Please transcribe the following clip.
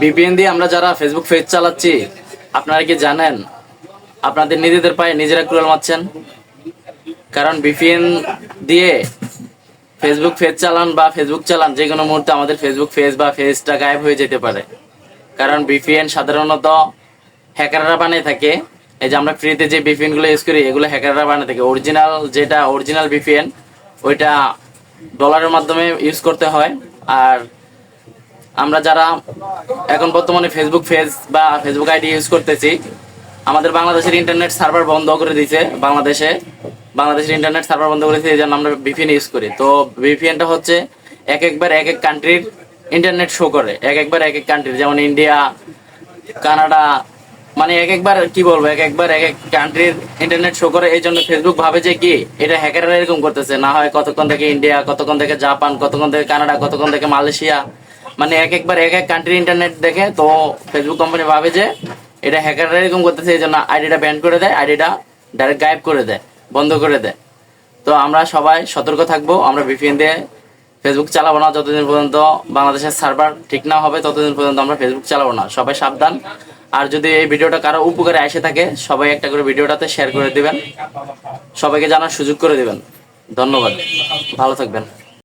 VPN দিয়ে আমরা যারা ফেসবুক পেজ চালাচ্ছি, আপনারা কি জানেন আপনাদের নিজেদের পায়ে নিজেরা কুড়াল মারছেন? কারণ ভিপিএন দিয়ে ফেসবুক পেজ চালান বা ফেসবুক চালান, যে কোনো মুহূর্তে আমাদের ফেসবুক পেজ বা পেজটা গায়েব হয়ে যেতে পারে। কারণ ভিপিএন সাধারণত হ্যাকাররা বানিয়ে থাকে। এই যে আমরা ফ্রিতে যে ভিপিএন গুলো ইউজ করি, এগুলো হ্যাকাররা বানিয়ে থাকে। অরিজিনাল ভিপিএন ওইটা ডলারের মাধ্যমে ইউজ করতে হয়। আর আমরা যারা এখন বর্তমানে ফেসবুক পেজ বা ফেসবুক আইডি ইউজ করতেছি, আমাদের বাংলাদেশের ইন্টারনেট সার্ভার বন্ধ করে দিয়েছে। বাংলাদেশের ইন্টারনেট সার্ভার বন্ধ করে দিয়েছে, এই জন্য আমরা ভিপিএন ইউজ করি। তো ভিপিএনটা হচ্ছে এক এক কান্ট্রির ইন্টারনেট শো করে, এক এক কান্ট্রির, যেমন ইন্ডিয়া, কানাডা, মানে এক এক কান্ট্রির ইন্টারনেট শো করে। এই জন্য ফেসবুক ভাবে যে কি এটা হ্যাকাররা এরকম করতেছে, না হয় কতক্ষণ থেকে ইন্ডিয়া, কতক্ষণ থেকে জাপান, কতক্ষণ থেকে কানাডা, কতক্ষণ থেকে মালয়েশিয়া, মানে এক এক কান্ট্রির ইন্টারনেট দেখে। তো ফেসবুক কোম্পানি ভাবে যে এটা হ্যাকাররা এরকম করতেছে, এই জন্য আইডিটা ব্যান করে দেয়, আইডিটা ডাইরেক্ট গায়েব করে দেয়, বন্ধ করে দেয়। তো আমরা সবাই সতর্ক থাকবো, আমরা ভিপিএন দিয়ে ফেসবুক চালাবো না যতদিন পর্যন্ত বাংলাদেশের সার্ভার ঠিক না হবে, ততদিন পর্যন্ত আমরা ফেসবুক চালাবো না। সবাই সাবধান। আর যদি এই ভিডিওটা কারো উপকারে এসে থাকে, সবাই একটা করে ভিডিওটাতে শেয়ার করে দিবেন, সবাইকে জানার সুযোগ করে দিবেন। ধন্যবাদ, ভালো থাকবেন।